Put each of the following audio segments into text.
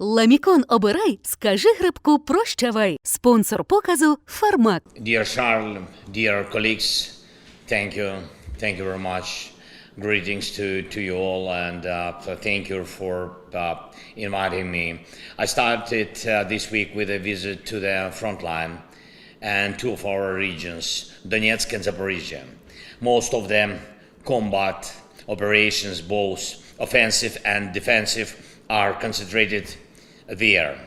Ламікон обирай, скажи грибку прощавай. Спонсор показу «Фармак». Dear Charles, dear colleagues, thank you very much. Greetings to you all, and thank you for inviting me. I started this week with a visit to the front line and two of our regions, Donetsk and Zaporizhia. Most of them combat operations, both offensive and defensive, are concentrated there.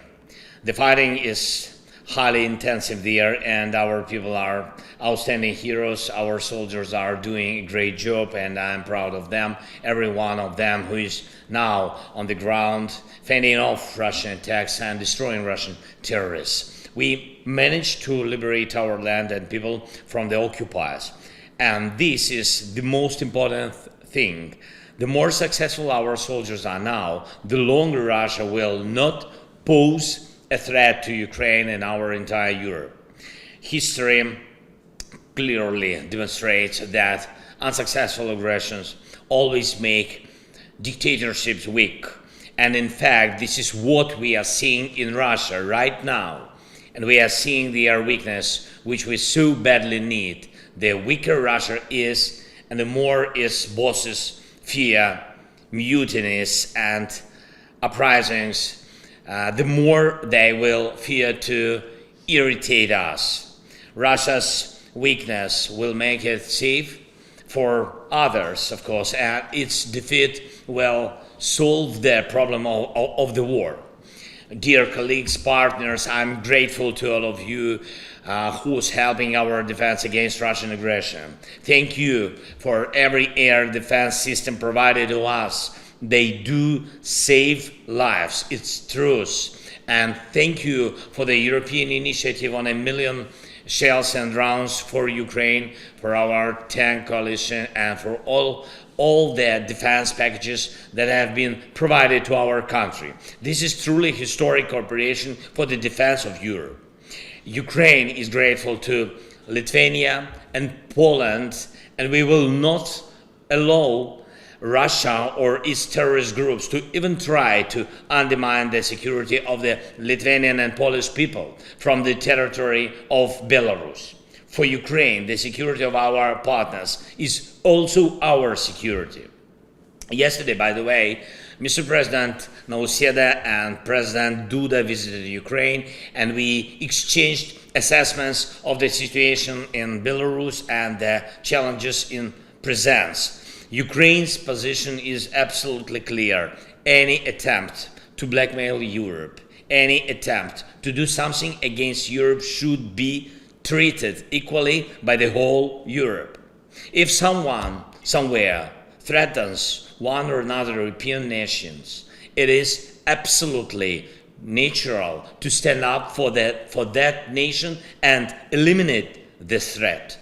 The fighting is highly intensive there, and our people are outstanding heroes. Our soldiers are doing a great job, and I'm proud of them. Every one of them who is now on the ground fending off Russian attacks and destroying Russian terrorists. We managed to liberate our land and people from the occupiers, and this is the most important thing. The more successful our soldiers are now, the longer Russia will not pose a threat to Ukraine and our entire Europe. History clearly demonstrates that unsuccessful aggressions always make dictatorships weak. And in fact, this is what we are seeing in Russia right now. And we are seeing their weakness, which we so badly need. The weaker Russia is, and the more its bosses fear mutinies and uprisings, the more they will fear to irritate us. Russia's weakness will make it safe for others, of course, and its defeat will solve the problem of the war. Dear colleagues, partners, I'm grateful to all of you who's helping our defense against Russian aggression. Thank you for every air defense system provided to us. They do save lives, it's truth. And thank you for the European initiative on 1 million shells and rounds for Ukraine, for our tank coalition, and for all the defense packages that have been provided to our country. This is truly historic cooperation for the defense of Europe. Ukraine is grateful to Lithuania and Poland, and we will not allow Russia or its terrorist groups to even try to undermine the security of the Lithuanian and Polish people from the territory of Belarus. For Ukraine, the security of our partners is also our security. Yesterday, by the way, Mr. President Nausėda and President Duda visited Ukraine, and we exchanged assessments of the situation in Belarus and the challenges it presents. Ukraine's position is absolutely clear. Any attempt to blackmail Europe, any attempt to do something against Europe should be treated equally by the whole Europe. If someone, somewhere, threatens one or another European nations, it is absolutely natural to stand up for that nation and eliminate the threat.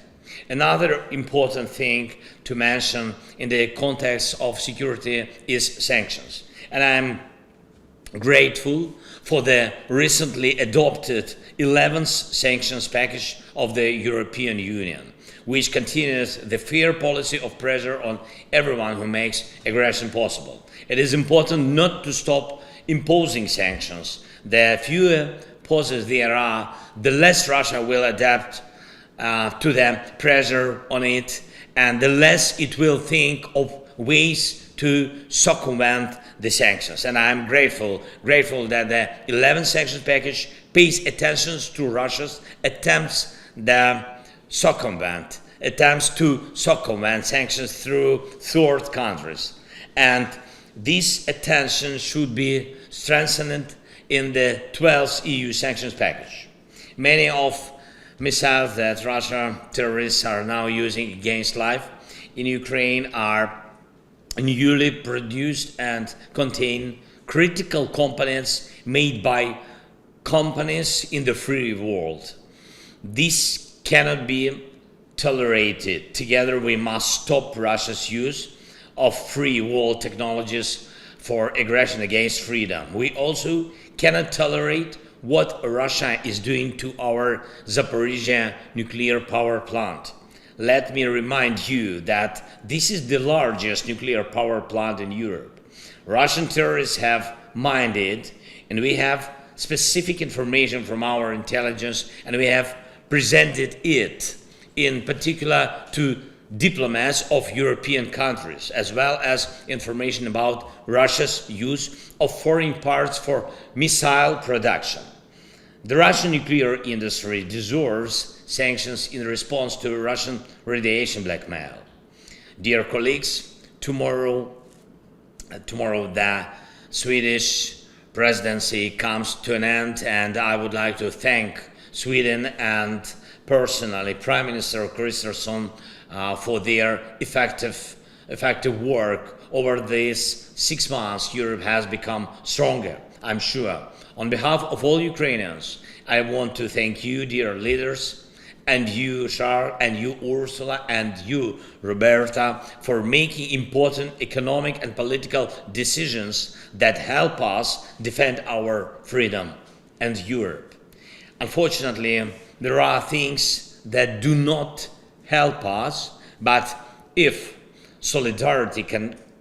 Another important thing to mention in the context of security is sanctions. And I'm grateful for the recently adopted 11th sanctions package of the European Union, which continues the fair policy of pressure on everyone who makes aggression possible. It is important not to stop imposing sanctions. The fewer pauses there are, the less Russia will adapt to the pressure on it, and the less it will think of ways to circumvent the sanctions. And I'm grateful that the 11th sanctions package pays attention to Russia's attempts to circumvent sanctions through third countries. And this attention should be strengthened in the 12th EU sanctions package. Many of missiles that Russian terrorists are now using against life in Ukraine are newly produced and contain critical components made by companies in the free world. This cannot be tolerated. Together we must stop Russia's use of free world technologies for aggression against freedom. We also cannot tolerate what Russia is doing to our Zaporizhia nuclear power plant. Let me remind you that this is the largest nuclear power plant in Europe. Russian terrorists have mined it And we have specific information from our intelligence, and we have presented it in particular to diplomats of European countries, as well as information about Russia's use of foreign parts for missile production. The Russian nuclear industry deserves sanctions in response to Russian radiation blackmail. Dear colleagues, tomorrow the Swedish presidency comes to an end, and I would like to thank Sweden and personally Prime Minister Kristersson for their effective work. Over these 6 months, Europe has become stronger, I'm sure. On behalf of all Ukrainians, I want to thank you, dear leaders, and you, Charles, and you, Ursula, and you, Roberta, for making important economic and political decisions that help us defend our freedom and Europe. Unfortunately, there are things that do not help us, but if solidarity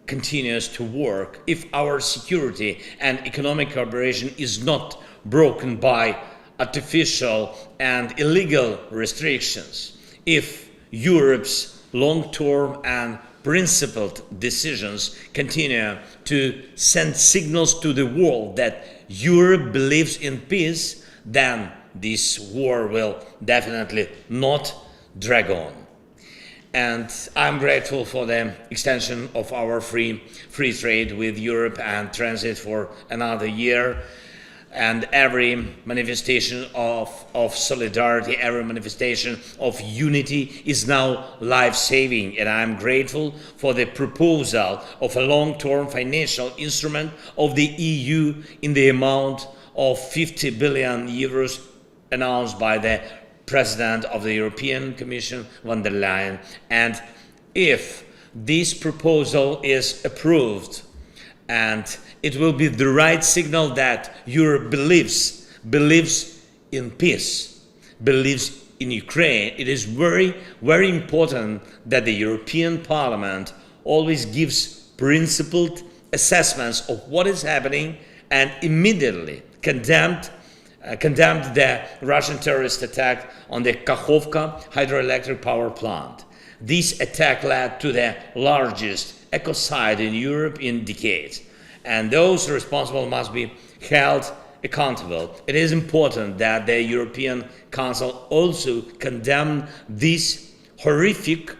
continues to work, if our security and economic cooperation is not broken by artificial and illegal restrictions, if Europe's long-term and principled decisions continue to send signals to the world that Europe believes in peace, then this war will definitely not drag on. And I'm grateful for the extension of our free trade with Europe and transit for another year. And every manifestation of solidarity, every manifestation of unity is now life-saving. And I'm grateful for the proposal of a long-term financial instrument of the EU in the amount of 50 billion euros announced by the President of the European Commission, von der Ляєн. And if this proposal is approved, and it will be the right signal that Europe believes in peace, believes in Ukraine. It is very, very important that the European Parliament always gives principled assessments of what is happening and immediately condemned the Russian terrorist attack on the Kakhovka hydroelectric power plant. This attack led to the largest ecocide in Europe in decades, and those responsible must be held accountable. It is important that the European Council also condemn this horrific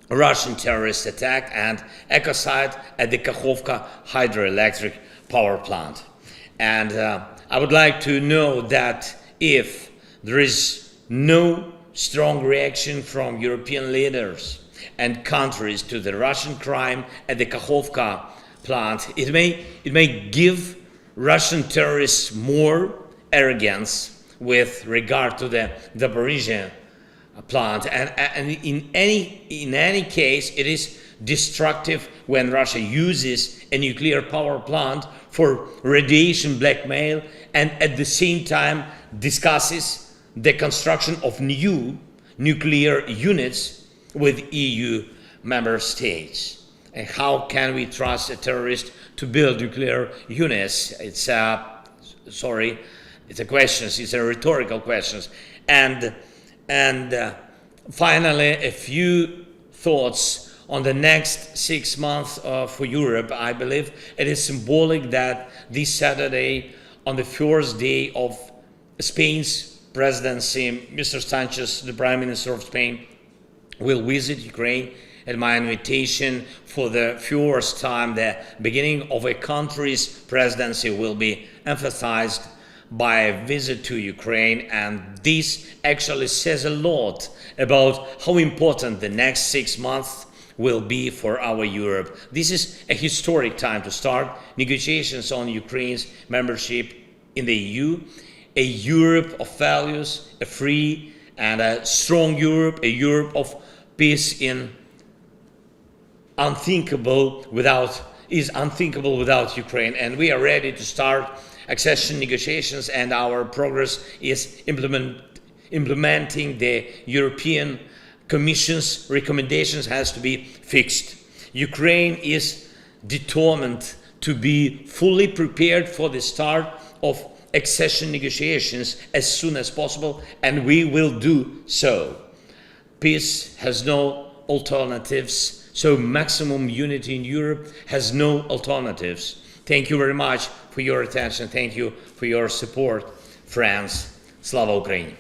Russian terrorist attack and ecocide at the Kakhovka hydroelectric power plant. And I would like to know that if there is no strong reaction from European leaders and countries to the Russian crime at the Kakhovka plant, it may give Russian terrorists more arrogance with regard to the Zaporizhzhia plant, and in any case, it is destructive when Russia uses a nuclear power plant for radiation blackmail and at the same time discusses the construction of new nuclear units with EU member states. And how can we trust a terrorist to build nuclear units? It's a question. It's a rhetorical question. And finally, a few thoughts on the next 6 months for Europe. I believe it is symbolic that this Saturday, on the first day of Spain's presidency, Mr. Sanchez, the Prime Minister of Spain, will visit Ukraine at my invitation. For the first time, the beginning of a country's presidency will be emphasized by a visit to Ukraine, and this actually says a lot about how important the next 6 months will be for our Europe. This is a historic time to start negotiations on Ukraine's membership in the EU, a Europe of values, a free and a strong Europe, a Europe of peace is unthinkable without Ukraine. And we are ready to start accession negotiations, and our progress is implementing the European Commission's recommendations has to be fixed. Ukraine is determined to be fully prepared for the start of accession negotiations as soon as possible, and we will do so. Peace has no alternatives, so maximum unity in Europe has no alternatives. Thank you very much for your attention. Thank you for your support. Friends, Slava Ukraini!